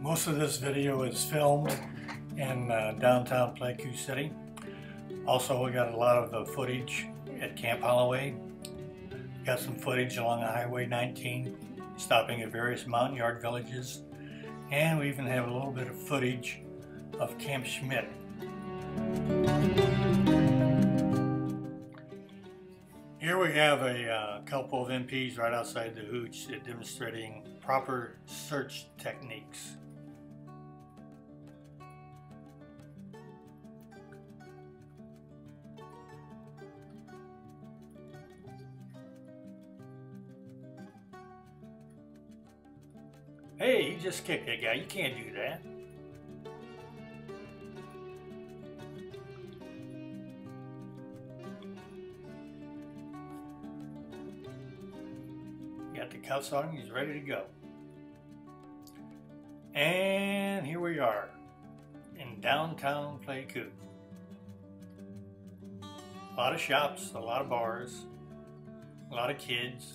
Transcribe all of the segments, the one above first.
Most of this video is filmed in downtown Pleiku City. Also, we got a lot of the footage at Camp Holloway. Got some footage along Highway 19, stopping at various mountain yard villages. And we even have a little bit of footage of Camp Schmidt. Here we have a couple of MPs right outside the hooch demonstrating proper search techniques. Hey, you just kicked that guy. You can't do that. Got the cuffs on him. He's ready to go. And here we are in downtown Pleiku. A lot of shops, a lot of bars, a lot of kids.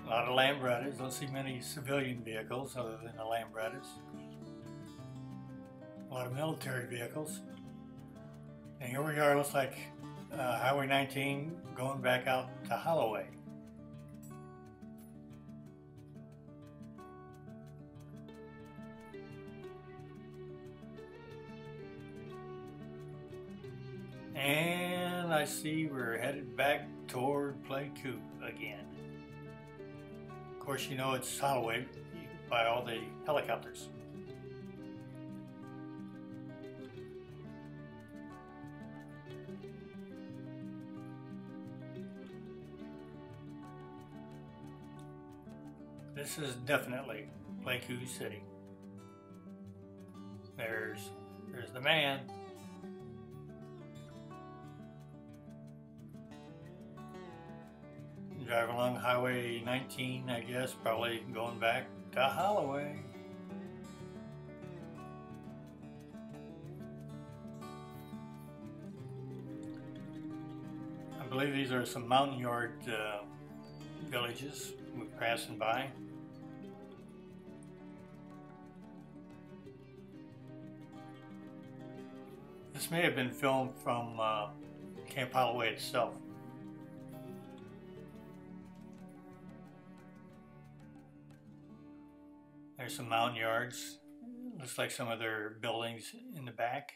A lot of Lambrettas. Don't see many civilian vehicles other than the Lambrettas. A lot of military vehicles. And here we are, looks like Highway 19 going back out to Holloway. And I see we're headed back toward Pleiku again. Of course, you know it's Holloway by all the helicopters. This is definitely Pleiku City. There's the man. Driving along Highway 19, I guess, probably going back to Holloway. I believe these are some mountain yard villages we're passing by. This may have been filmed from Camp Holloway itself. There's some mountain yards. Looks like some of their buildings in the back.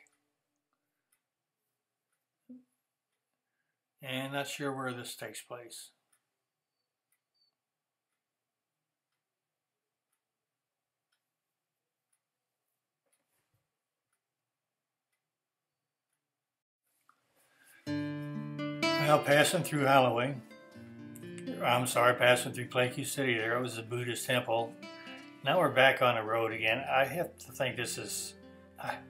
And not sure where this takes place. Now passing through Holloway. Passing through Pleiku City. There was a Buddhist temple. Now we're back on the road again. I have to think this is,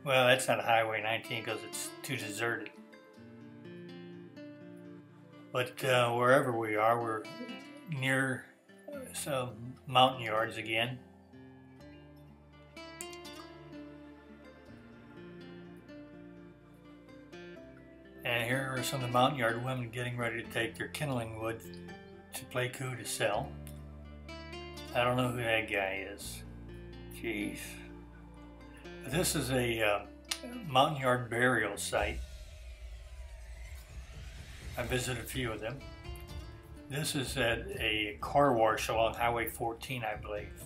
well, that's not Highway 19 because it's too deserted. But wherever we are, we're near some mountain yards again. And here are some of the mountain yard women getting ready to take their kindling wood to Pleiku to sell. I don't know who that guy is. Jeez. But this is a mountain yard burial site. I visited a few of them. This is at a car wash along Highway 14, I believe.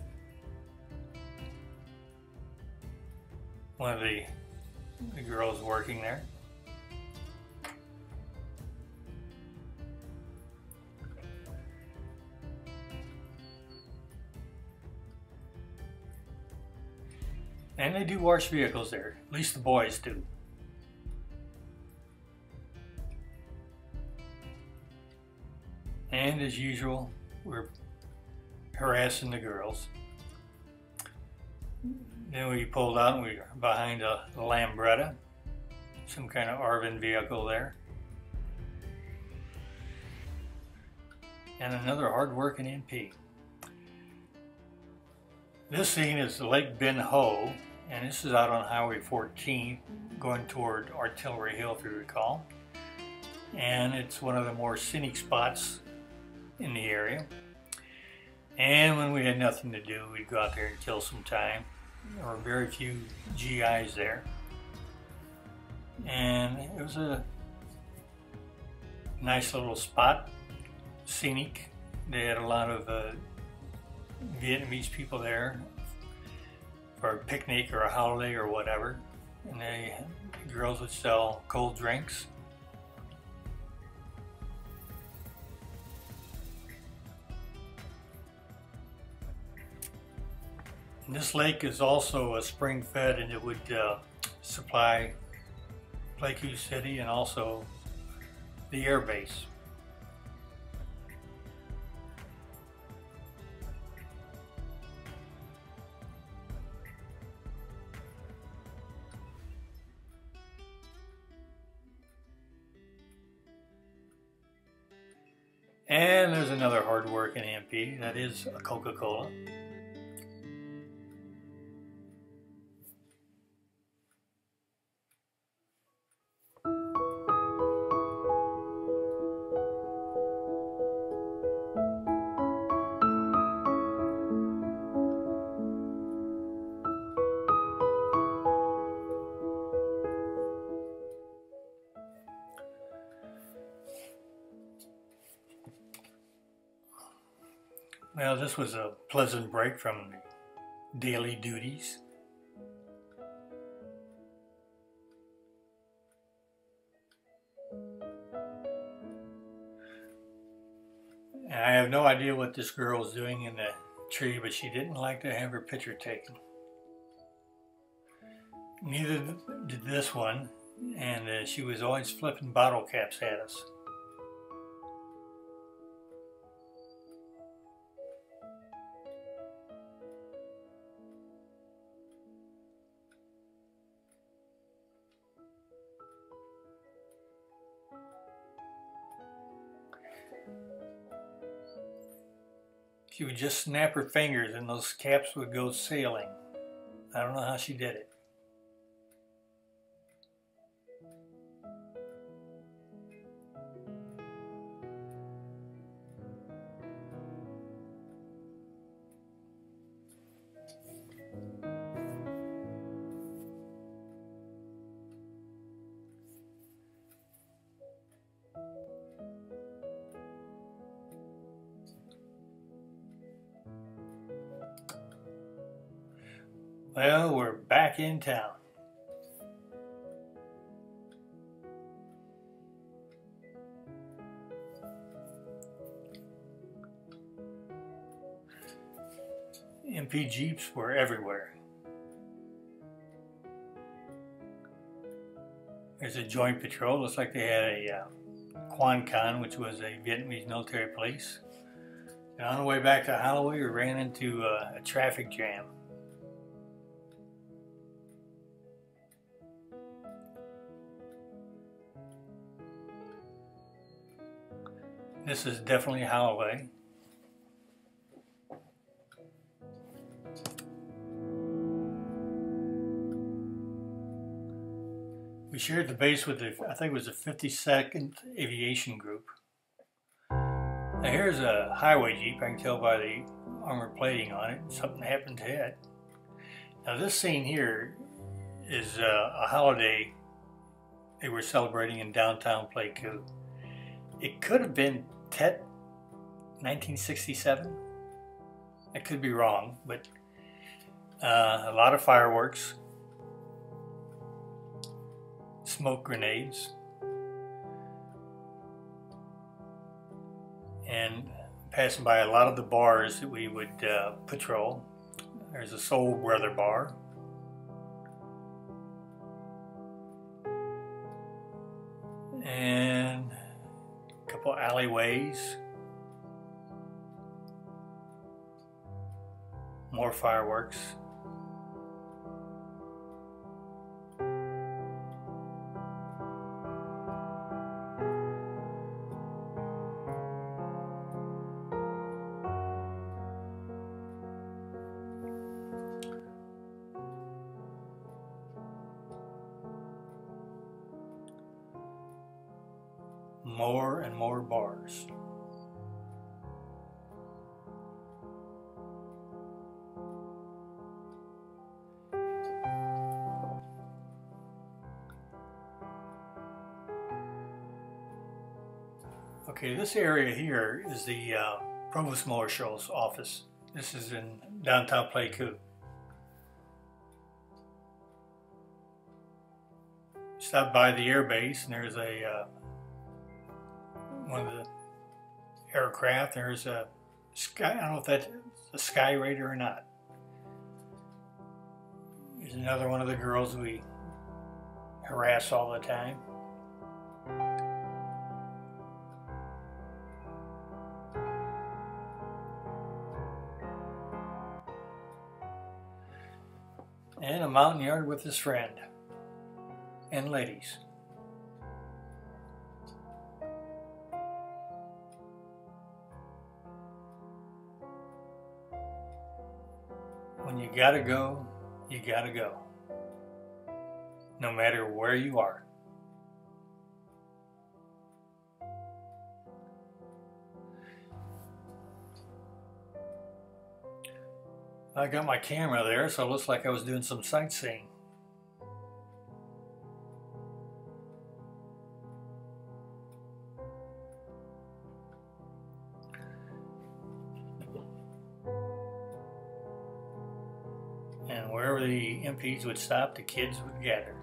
One of the girls working there. And they do wash vehicles there, at least the boys do. And as usual, we're harassing the girls. Then we pulled out and we were behind a Lambretta, some kind of Arvin vehicle there. And another hard-working MP. This scene is Lake Ben Ho, and this is out on Highway 14 going toward Artillery Hill, if you recall. and it's one of the more scenic spots in the area. And when we had nothing to do, we'd go out there and kill some time. There were very few GIs there, and it was a nice little spot, scenic. They had a lot of Vietnamese people there for a picnic or a holiday or whatever, and the girls would sell cold drinks. And this lake is also a spring fed, and it would supply Pleiku City and also the air base. And there's another hard-working MP, that is a Coca-Cola. Well, this was a pleasant break from the daily duties. And I have no idea what this girl is doing in the tree, but she didn't like to have her picture taken. Neither did this one, and she was always flipping bottle caps at us. She would just snap her fingers and those caps would go sailing. I don't know how she did it. Well, we're back in town. MP Jeeps were everywhere. There's a joint patrol. Looks like they had a QUANG-PHÜ, which was a Vietnamese military police. And on the way back to Holloway, we ran into a traffic jam. This is definitely Holloway. We shared the base with the, I think it was the 52nd Aviation Group. Now here's a highway Jeep. I can tell by the armor plating on it. Something happened to it. Now this scene here is a holiday they were celebrating in downtown Pleiku. It could have been Tet 1967. I could be wrong, but a lot of fireworks, smoke grenades, and passing by a lot of the bars that we would patrol. There's a Soul Brother bar. And a couple alleyways. More fireworks. more and more bars. Okay, this area here is the Provost Marshal's office. This is in downtown Pleiku. Stop by the air base and there's a one of the aircraft. There's a sky, I don't know if that's a Sky Raider or not. There's another one of the girls we harass all the time. And a mountain yard with his friend and ladies. When you gotta go, you gotta go. No matter where you are. I got my camera there, so it looks like I was doing some sightseeing. And wherever the MPs would stop, the kids would gather.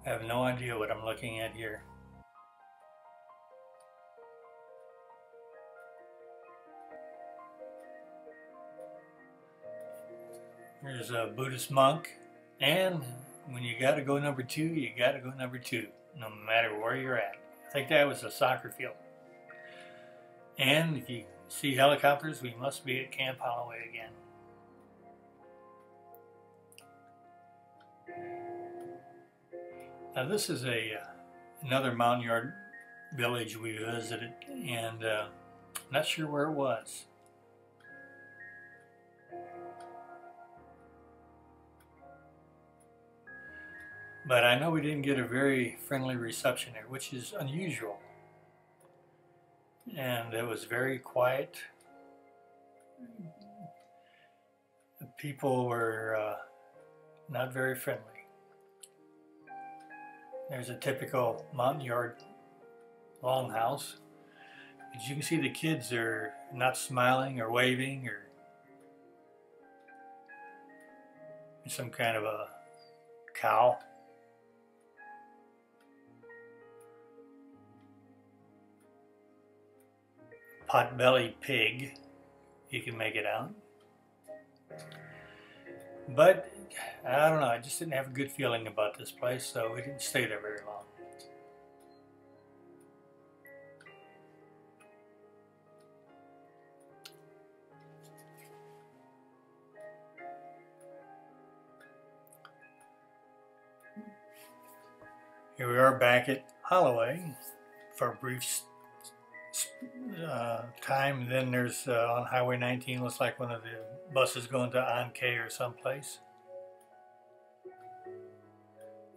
I have no idea what I'm looking at here. Here's a Buddhist monk, and when you gotta go number 2, you gotta go number 2, no matter where you're at. I think that was a soccer field. And if you see helicopters, we must be at Camp Holloway again. Now this is another mountain yard village we visited, and not sure where it was. But I know we didn't get a very friendly reception there, which is unusual. And it was very quiet. The people were not very friendly. There's a typical mountain yard longhouse. As you can see, the kids are not smiling or waving or some kind of a cow. Pot-bellied pig, you can make it out. But I don't know, I just didn't have a good feeling about this place, so we didn't stay there very long. Here we are back at Holloway for a brief time. Then there's on Highway 19, looks like one of the buses going to NGЭN or someplace.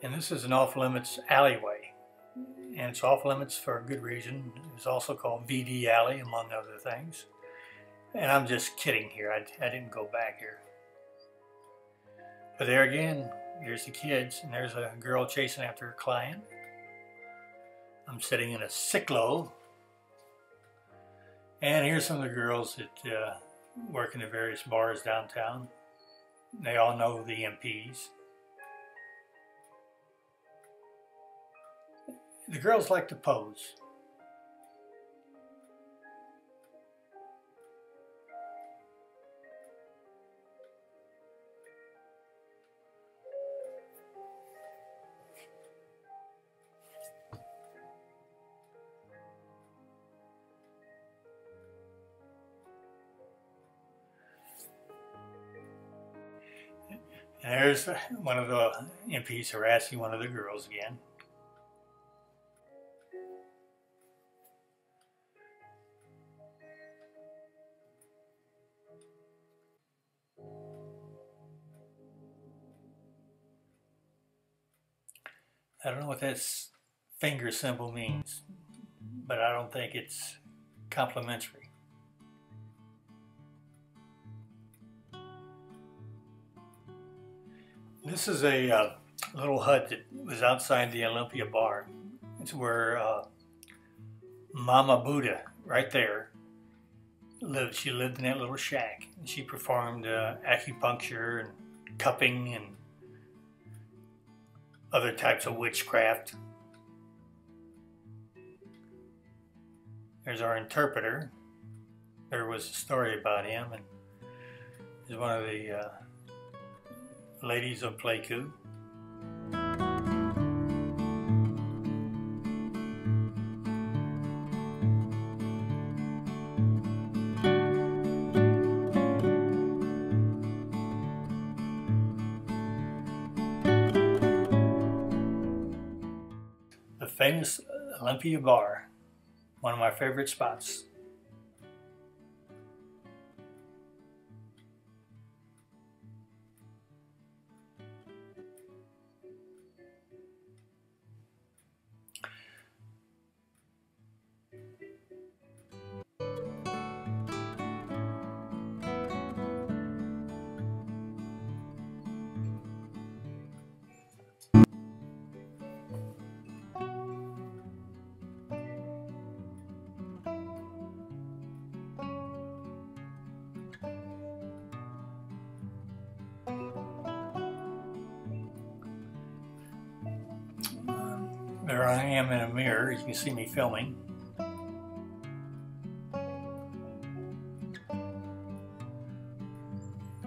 And this is an off-limits alleyway, and it's off-limits for a good reason. It's also called VD Alley, among other things. And I'm just kidding here, I didn't go back here. But there again, here's the kids, and there's a girl chasing after her client. I'm sitting in a cyclo. And here's some of the girls that work in the various bars downtown. They all know the MPs. The girls like to pose. And there's one of the MPs harassing one of the girls again. I don't know what this finger symbol means, but I don't think it's complimentary. This is a little hut that was outside the Olympia bar. It's where Mama Buddha, right there, lived. She lived in that little shack. And she performed acupuncture and cupping and other types of witchcraft. There's our interpreter. There was a story about him, and he's one of the ladies of Pleiku. The famous Olympia bar, one of my favorite spots. There I am in a mirror. You can see me filming.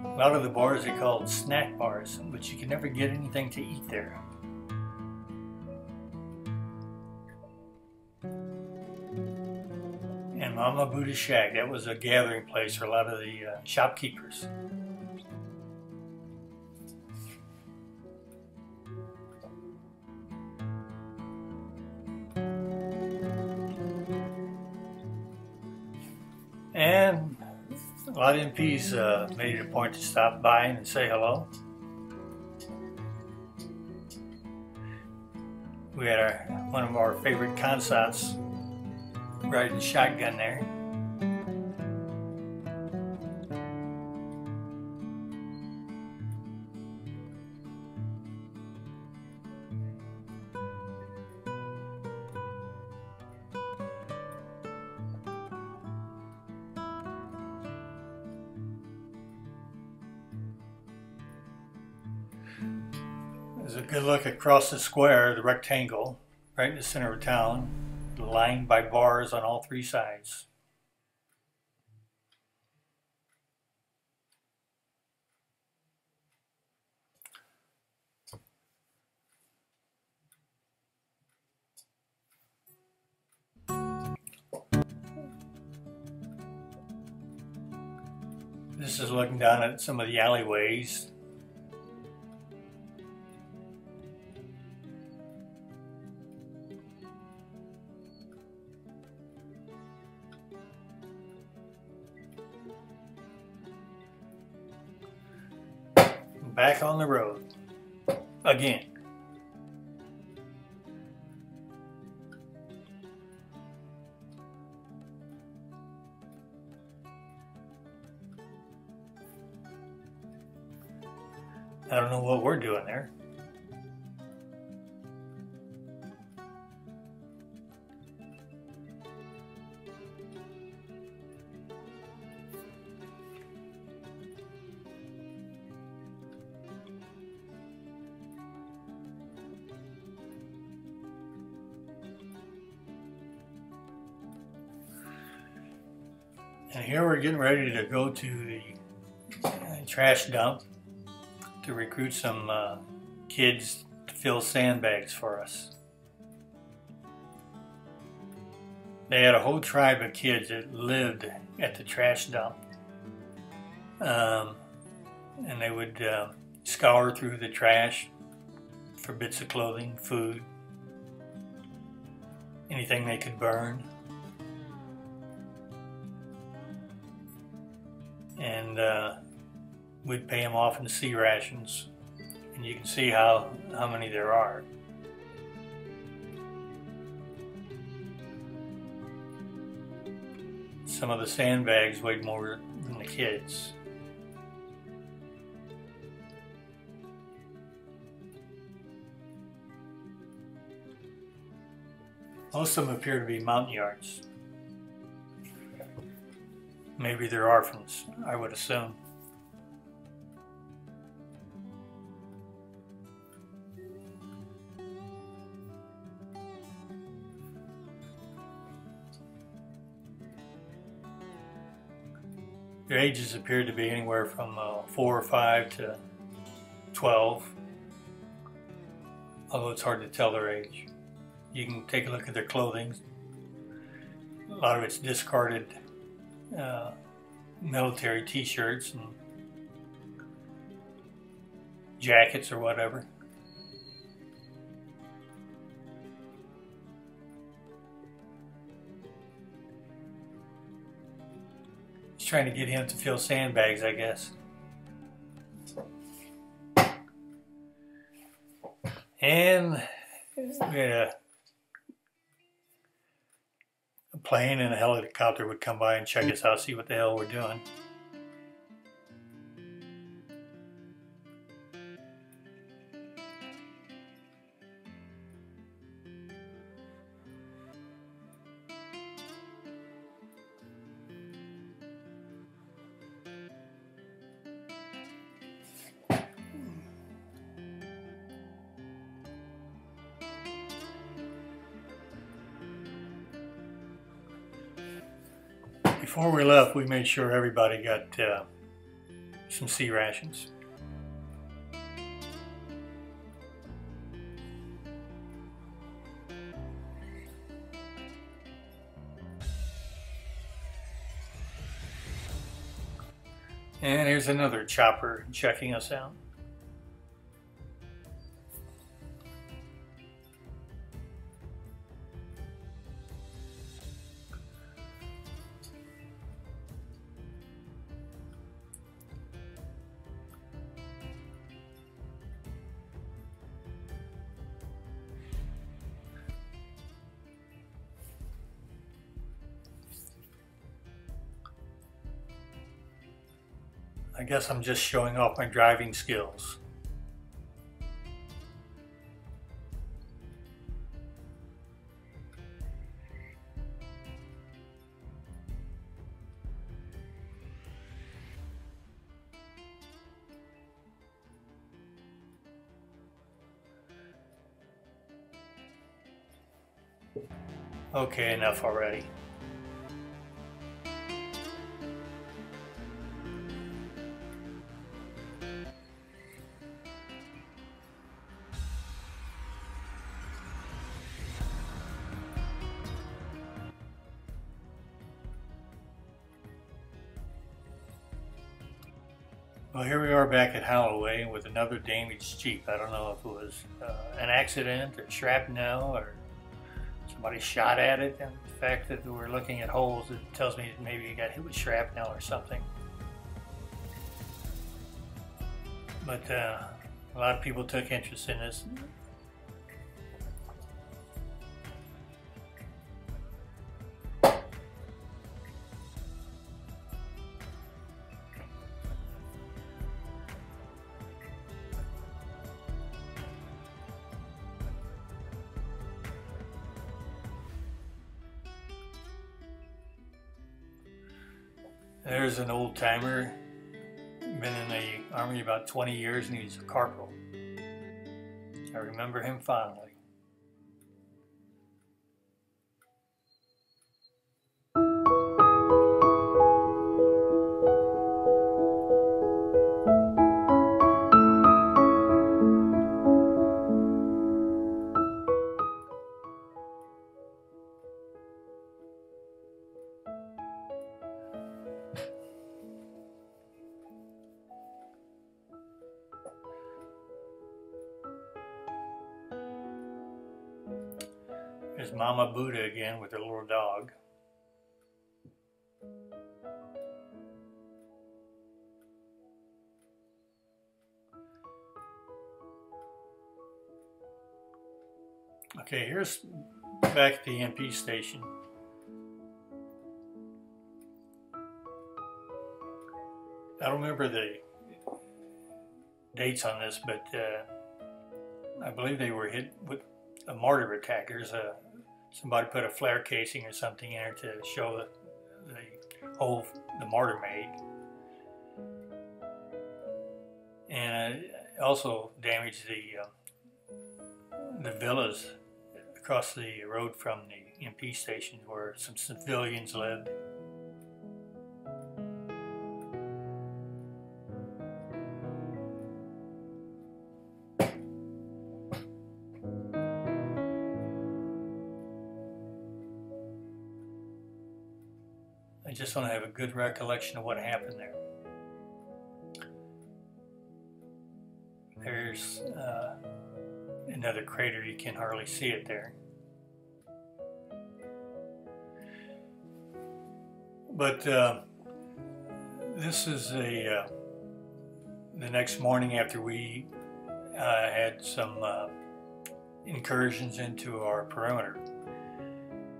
A lot of the bars are called snack bars, but you can never get anything to eat there. And Mama Buddha's shack, that was a gathering place for a lot of the shopkeepers. And a lot of MPs made it a point to stop by and say hello. We had one of our favorite consots riding shotgun there. There's a good look across the square, the rectangle, right in the center of town, lined by bars on all three sides. This is looking down at some of the alleyways. Back on the road again. I don't know what we're doing there. And here we're getting ready to go to the trash dump to recruit some kids to fill sandbags for us. They had a whole tribe of kids that lived at the trash dump. And they would scour through the trash for bits of clothing, food, anything they could burn. And we'd pay them off in C rations, and you can see how many there are. Some of the sandbags weighed more than the kids. Most of them appear to be mountain yards. Maybe they're orphans, I would assume. Their ages appear to be anywhere from 4 or 5 to 12, although it's hard to tell their age. You can take a look at their clothing. A lot of it's discarded military t-shirts and jackets or whatever. He's trying to get him to fill sandbags, I guess. And we had a plane and a helicopter would come by and check us out, see what the hell we're doing. Before we left, we made sure everybody got some sea rations. And here's another chopper checking us out. I guess I'm just showing off my driving skills. Okay, enough already. Well, here we are back at HtylNG with another damaged Jeep. I don't know if it was an accident or shrapnel or somebody shot at it. And the fact that we're looking at holes, it tells me that maybe it got hit with shrapnel or something. But a lot of people took interest in this. There's an old timer, been in the Army about 20 years, and he's a corporal. I remember him fondly. There's Mama Buddha again with her little dog. Okay, here's back at the MP station. I don't remember the dates on this, but I believe they were hit with a mortar attack. Somebody put a flare casing or something in there to show the hole the mortar made, and it also damaged the villas across the road from the MP station where some civilians lived. I just don't have a good recollection of what happened there. There's another crater, you can hardly see it there. But this is the next morning after we had some incursions into our perimeter.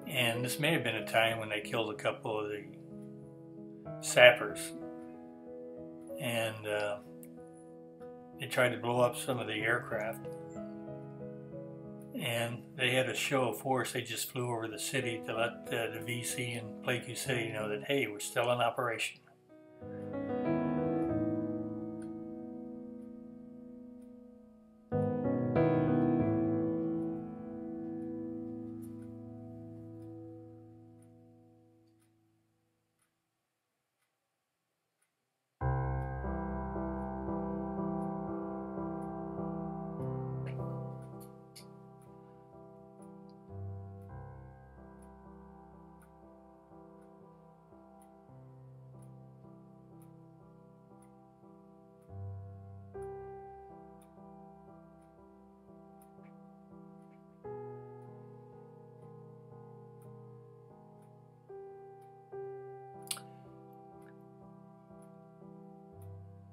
And this may have been a time when they killed a couple of the sappers. And they tried to blow up some of the aircraft. And they had a show of force. They just flew over the city to let the VC in Pleiku City know that, hey, we're still in operation.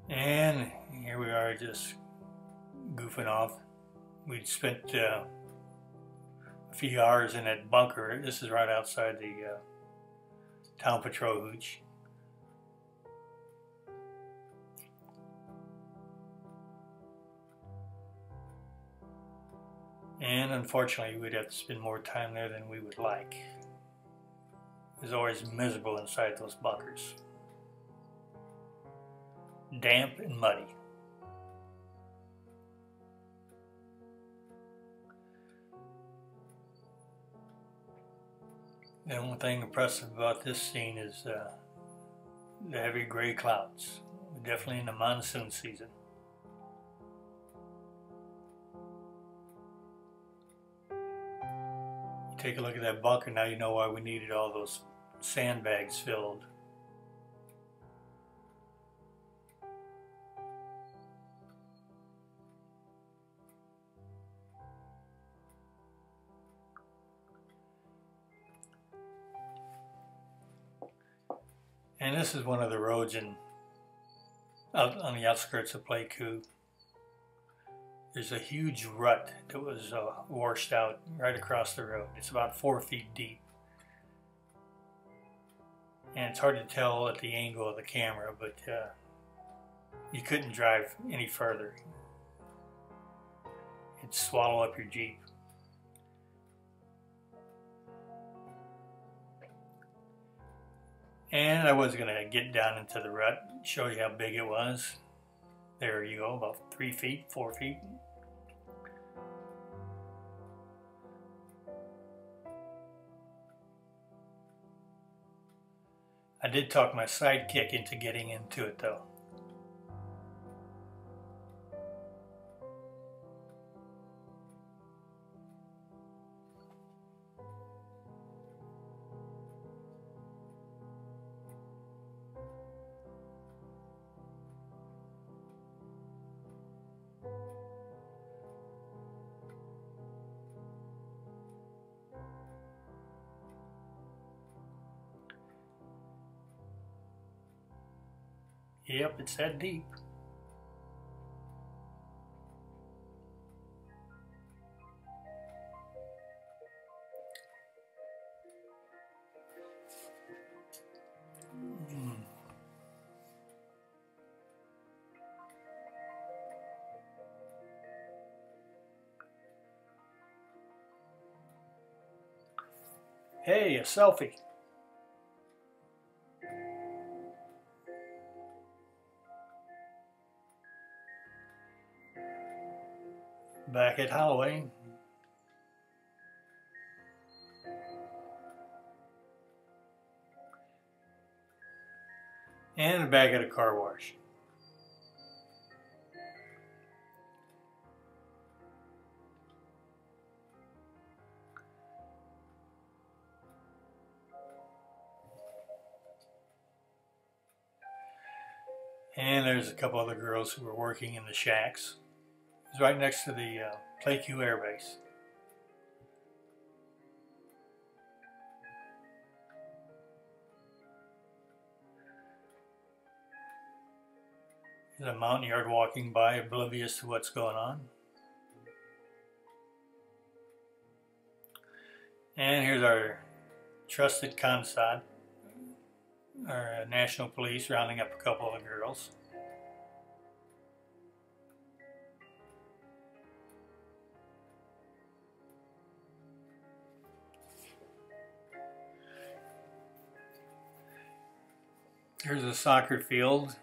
And here we are just goofing off. We'd spent a few hours in that bunker. This is right outside the town patrol hooch. And unfortunately, we'd have to spend more time there than we would like. It was always miserable inside those bunkers. Damp and muddy. The only thing impressive about this scene is the heavy gray clouds. We're definitely in the monsoon season. You take a look at that bunker, now you know why we needed all those sandbags filled. And this is one of the roads out on the outskirts of Pleiku. There's a huge rut that was washed out right across the road. It's about 4 feet deep. And it's hard to tell at the angle of the camera, but you couldn't drive any further. It'd swallow up your Jeep. And I was going to get down into the rut, show you how big it was. There you go, about 3 feet, 4 feet. I did talk my sidekick into getting into it though. Yep, it's that deep. Hey, a selfie. Back at Holloway. And back at a car wash. And there's a couple other girls who were working in the shacks. It's right next to the Pleiku Air Base. There's a Montagnard walking by, oblivious to what's going on. And here's our trusted Consod, our national police, rounding up a couple of the girls. Here's a soccer field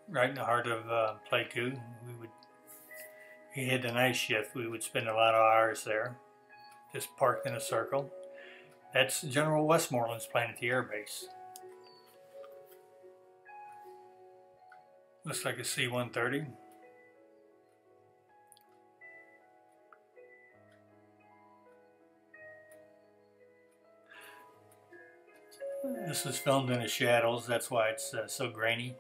right in the heart of Pleiku. If we had the night shift, we would spend a lot of hours there, just parked in a circle. That's General Westmoreland's playing at the air base. Looks like a C-130. This is filmed in the shadows, that's why it's so grainy.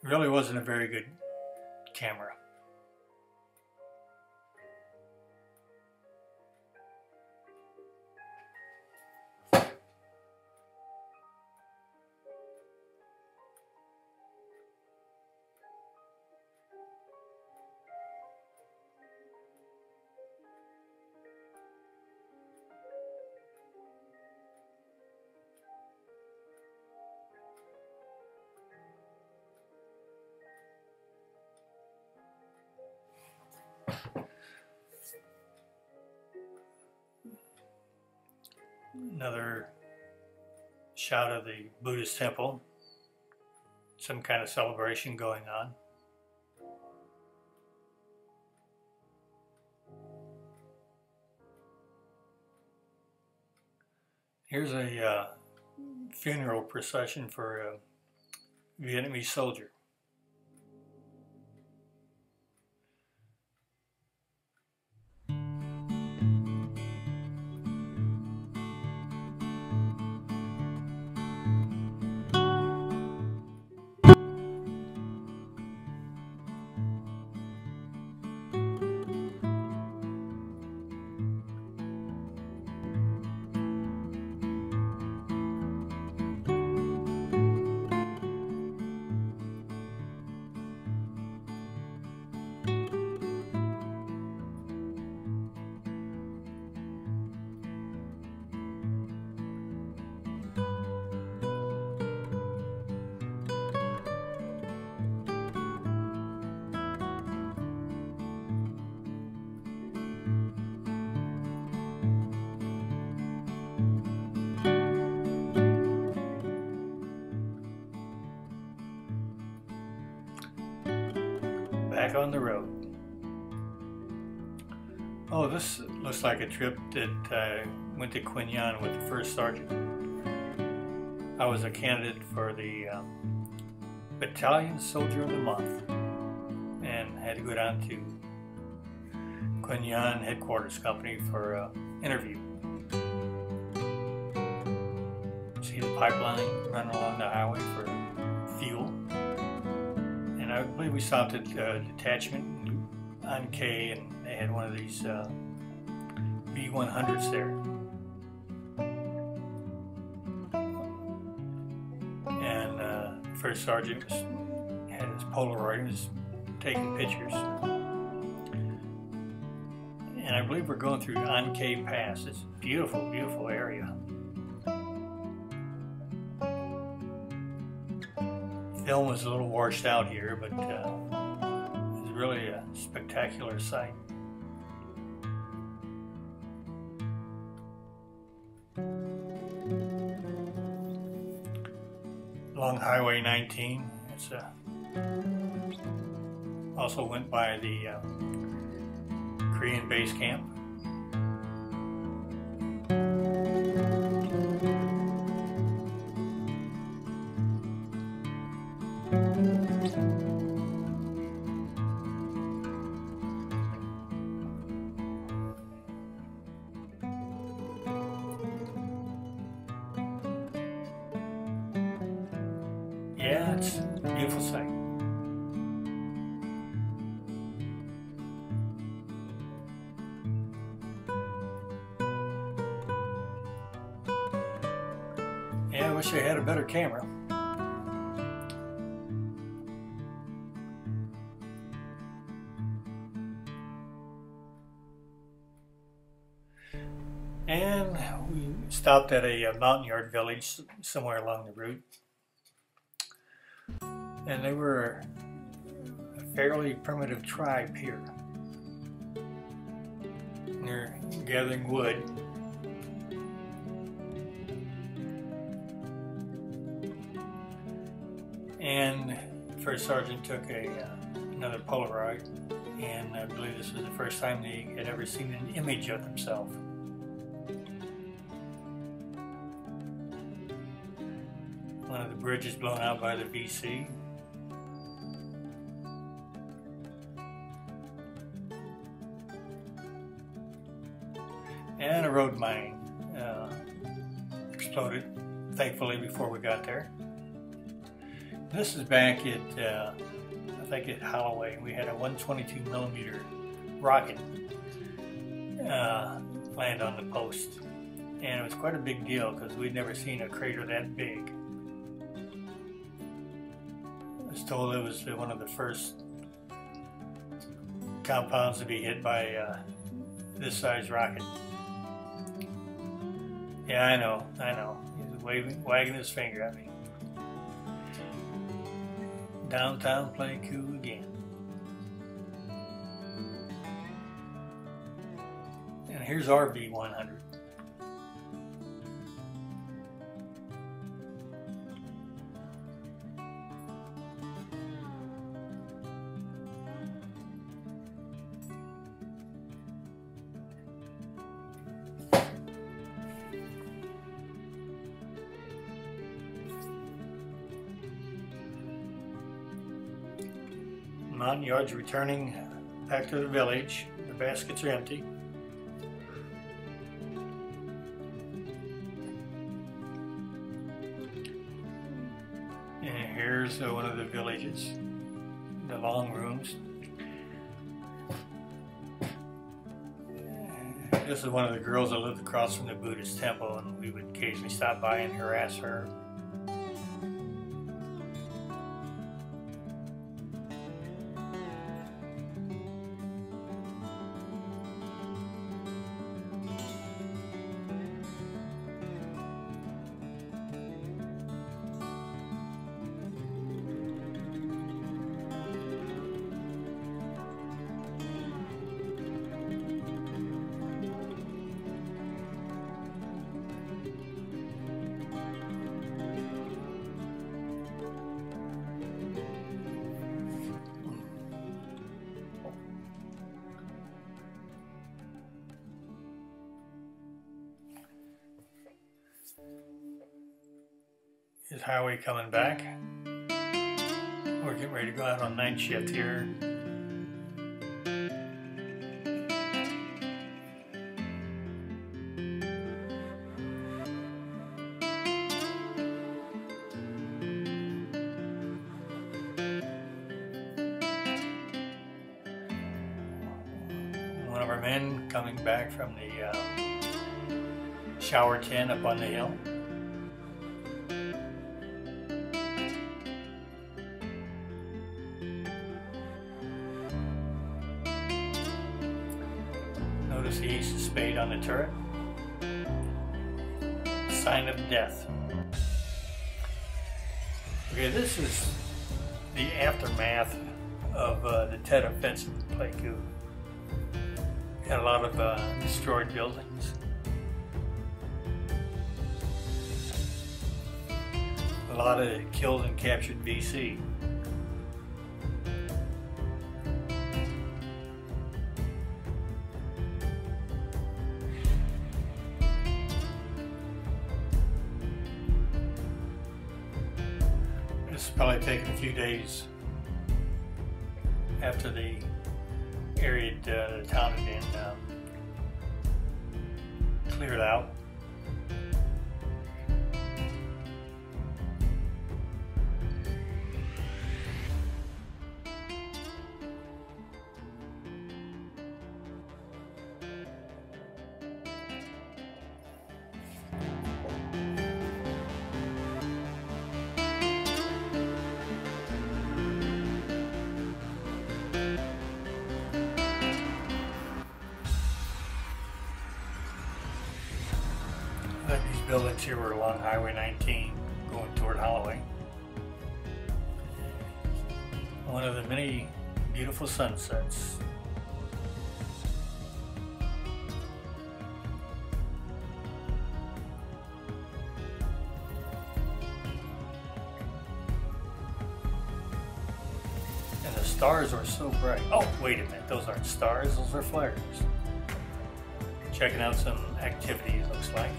It really wasn't a very good camera. Another shot of the Buddhist temple. Some kind of celebration going on. Here's a funeral procession for a Vietnamese soldier. Back on the road. Oh, this looks like a trip that went to QUINH with the first sergeant. I was a candidate for the Battalion Soldier of the Month and had to go down to QUINH headquarters company for an interview. See the pipeline running along the highway for fuel. And I believe we stopped at detachment on K, and they had one of these B-100s there. And first sergeant had his Polaroid and was taking pictures. And I believe we're going through An-K Pass. It's a beautiful, beautiful area. Film was a little washed out here, but it's really a spectacular sight. along Highway 19. It's also went by the Korean base camp. Yeah, it's a beautiful sight. Yeah, I wish I had a better camera. And we stopped at a mountain yard village somewhere along the route. And they were a fairly primitive tribe here. And they're gathering wood. And First Sergeant took another Polaroid, and I believe this was the first time they had ever seen an image of themselves. One of the bridges blown out by the VC. And a road mine exploded, thankfully, before we got there. This is back at, I think at Holloway. We had a 122mm rocket land on the post. And it was quite a big deal because we'd never seen a crater that big. I was told it was one of the first compounds to be hit by this size rocket. Yeah, I know. He's wagging his finger at me. Downtown Pleiku again. And here's our V100. Mountain yards returning back to the village. The baskets are empty. And here's one of the villages, the long rooms. This is one of the girls that lived across from the Buddhist temple, and we would occasionally stop by and harass her. Is highway coming back. We're getting ready to go out on night shift here. One of our men coming back from the shower tent up on the hill. Notice the ace of spade on the turret. Sign of death. Okay, this is the aftermath of the Tet Offensive in Pleiku. Had a lot of destroyed buildings. A lot of killed and captured VC. It's probably taken a few days after the area, the town had been cleared out. These buildings here were along Highway 19 going toward Holloway. One of the many beautiful sunsets. And the stars were so bright. Oh, wait a minute, those aren't stars, those are flares. Checking out some activity, it looks like.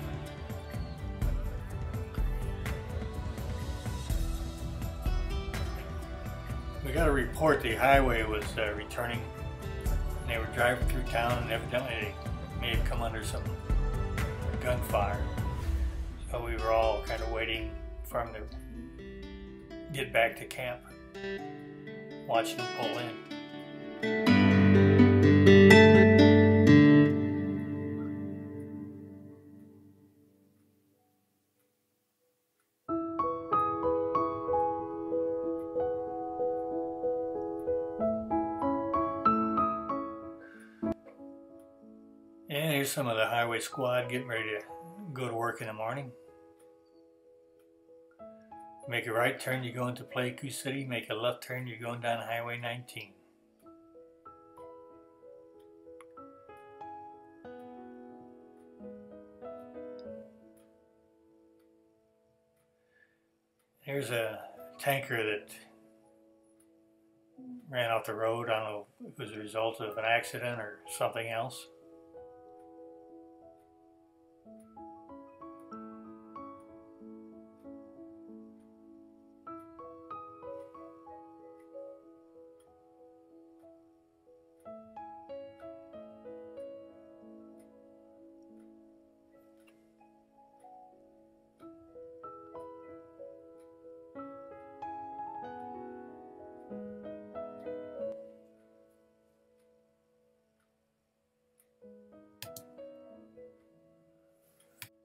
We got a report the highway was returning, and they were driving through town, and evidently they may have come under some gunfire. So we were all kind of waiting for them to get back to camp, watching them pull in. And here's some of the highway squad getting ready to go to work in the morning. Make a right turn, you're going to Pleiku City. Make a left turn, you're going down Highway 19. Here's a tanker that ran off the road. I don't know if it was a result of an accident or something else.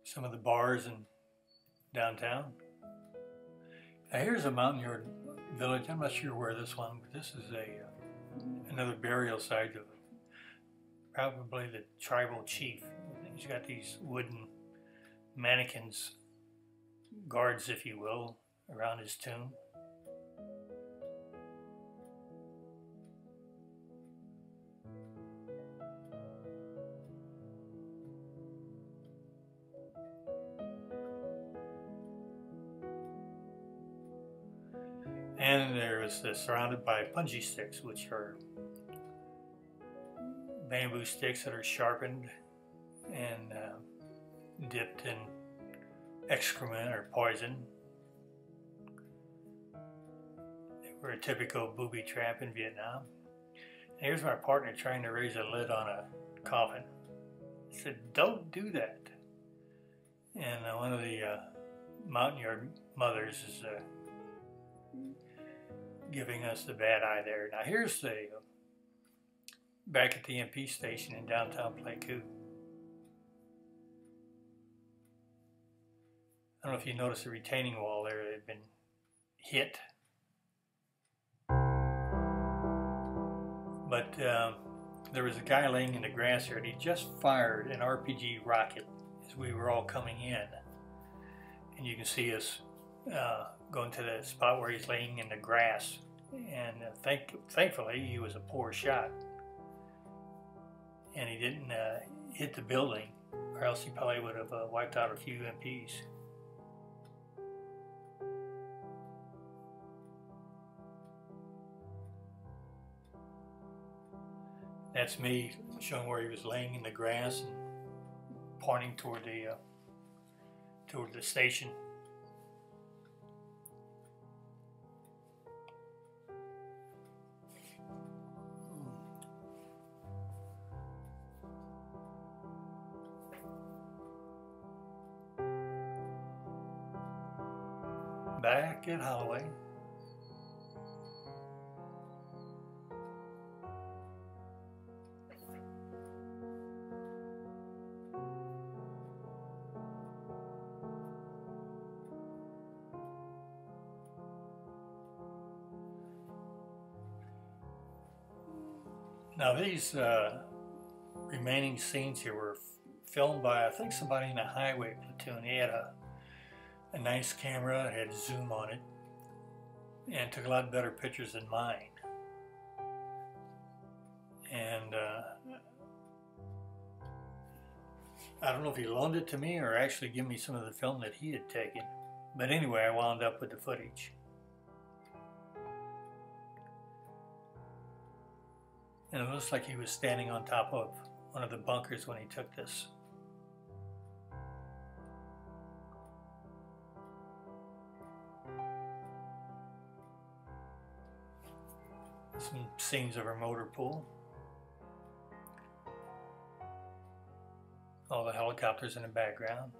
Some of the bars in downtown. Now here's a mountain yard village. I'm not sure where this one, but this is another burial site of probably the tribal chief. He's got these wooden mannequins, guards if you will, around his tomb. And there is surrounded by punji sticks, which are bamboo sticks that are sharpened and dipped in excrement or poison. They were a typical booby trap in Vietnam. And here's my partner trying to raise a lid on a coffin. He said, "Don't do that." And one of the mountain yard mothers is giving us the bad eye there. Now here's the back at the MP station in downtown Pleiku. I don't know if you noticed the retaining wall there that had been hit. But there was a guy laying in the grass here, and he just fired an RPG rocket as we were all coming in. And you can see us going to the spot where he's laying in the grass. And thankfully, he was a poor shot. And he didn't hit the building, or else he probably would have wiped out a few MPs. That's me showing where he was laying in the grass and pointing toward the station. Back at Holloway. Now these remaining scenes here were filmed by, I think, somebody in a highway platoon. He had a nice camera, it had zoom on it, and took a lot better pictures than mine. And I don't know if he loaned it to me or actually gave me some of the film that he had taken. But anyway, I wound up with the footage. And it looks like he was standing on top of one of the bunkers when he took this. Some scenes of our motor pool. All the helicopters in the background.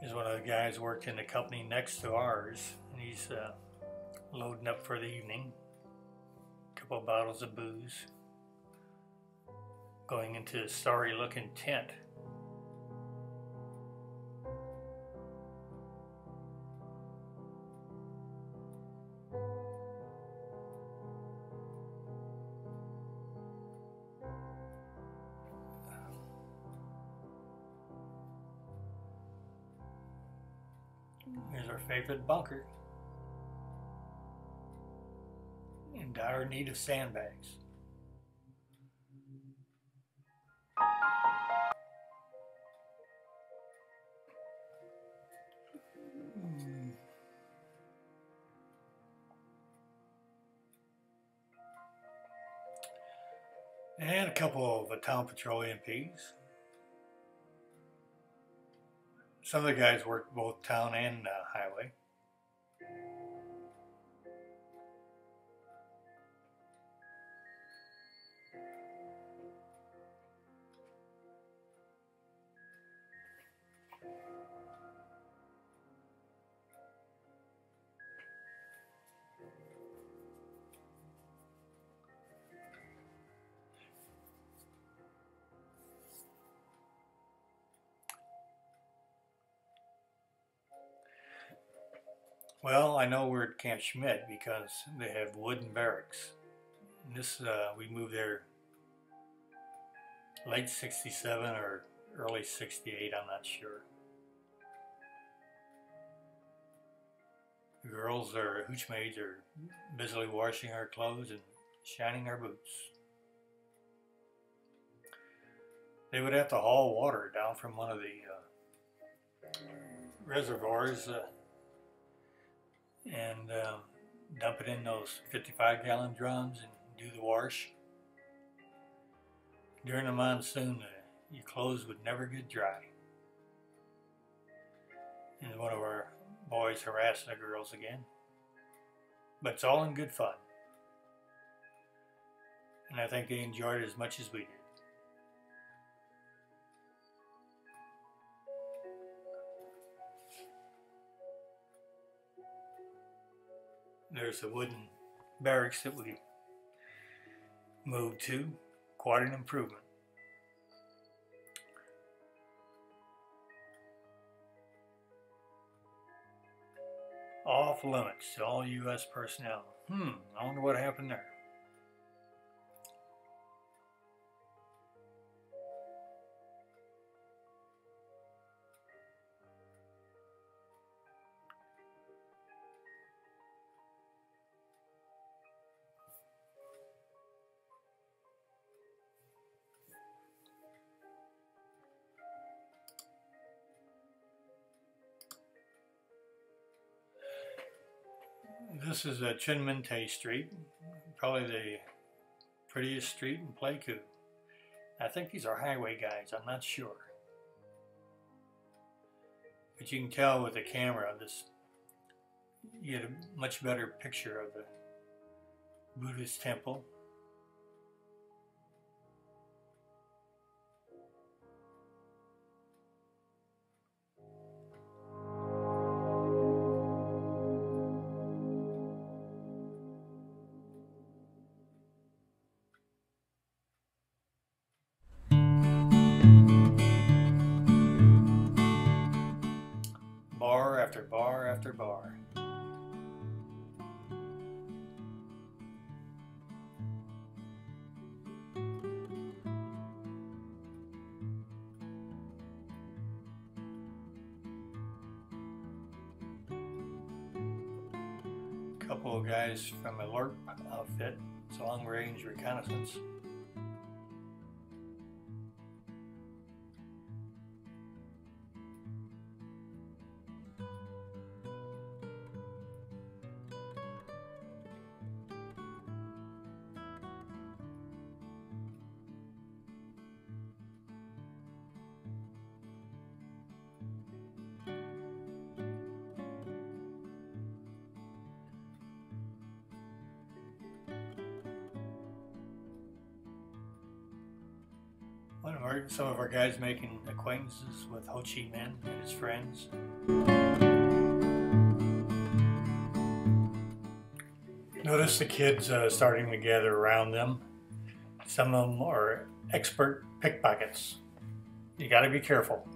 Here's one of the guys worked in the company next to ours, and he's loading up for the evening. A couple of bottles of booze. Going into a sorry looking tent. Here's our favorite bunker. In dire need of sandbags. And a couple of town patrol MPs. Some of the guys worked both town and highway. Well, I know we're at Camp Schmidt because they have wooden barracks. And this, we moved there late '67 or early '68, I'm not sure. The girls, or hooch maids, are busily washing our clothes and shining our boots. They would have to haul water down from one of the reservoirs and dump it in those 55-gallon drums and do the wash. During the monsoon, your clothes would never get dry. And one of our boys harassing the girls again. But it's all in good fun. And I think they enjoyed it as much as we did. There's a wooden barracks that we moved to. Quite an improvement. Off limits to all U.S. personnel. I wonder what happened there. This is a Chinmente Street, probably the prettiest street in Pleiku. I think these are highway guys, I'm not sure. But you can tell with the camera, you get a much better picture of the Buddhist temple. Bar after bar after bar. Couple of guys from a LRP outfit, it's a long-range reconnaissance. Some of our guys making acquaintances with HvoilNG and his friends. Notice the kids starting to gather around them. Some of them are expert pickpockets. You got to be careful.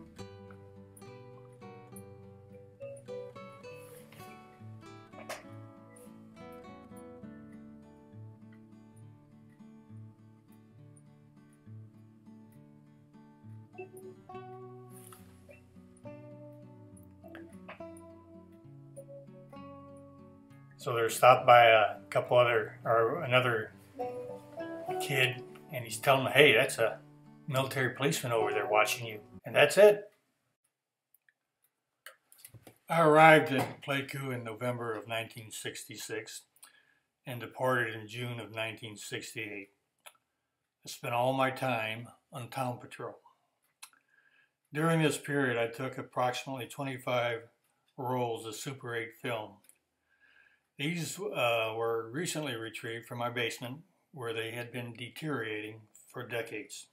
So they're stopped by another kid, and he's telling them, hey, that's a military policeman over there watching you. And that's it. I arrived in Pleiku in November of 1966 and departed in June of 1968. I spent all my time on town patrol. During this period, I took approximately 25 rolls of Super 8 film. These were recently retrieved from my basement where they had been deteriorating for decades.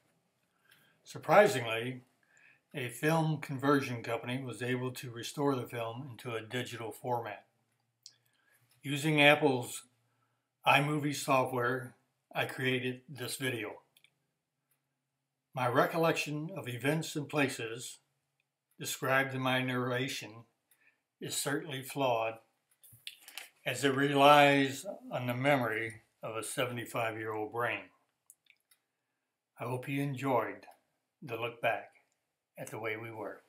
Surprisingly, a film conversion company was able to restore the film into a digital format. Using Apple's iMovie software, I created this video. My recollection of events and places described in my narration is certainly flawed, as it relies on the memory of a 75-year-old brain. I hope you enjoyed the look back at the way we were.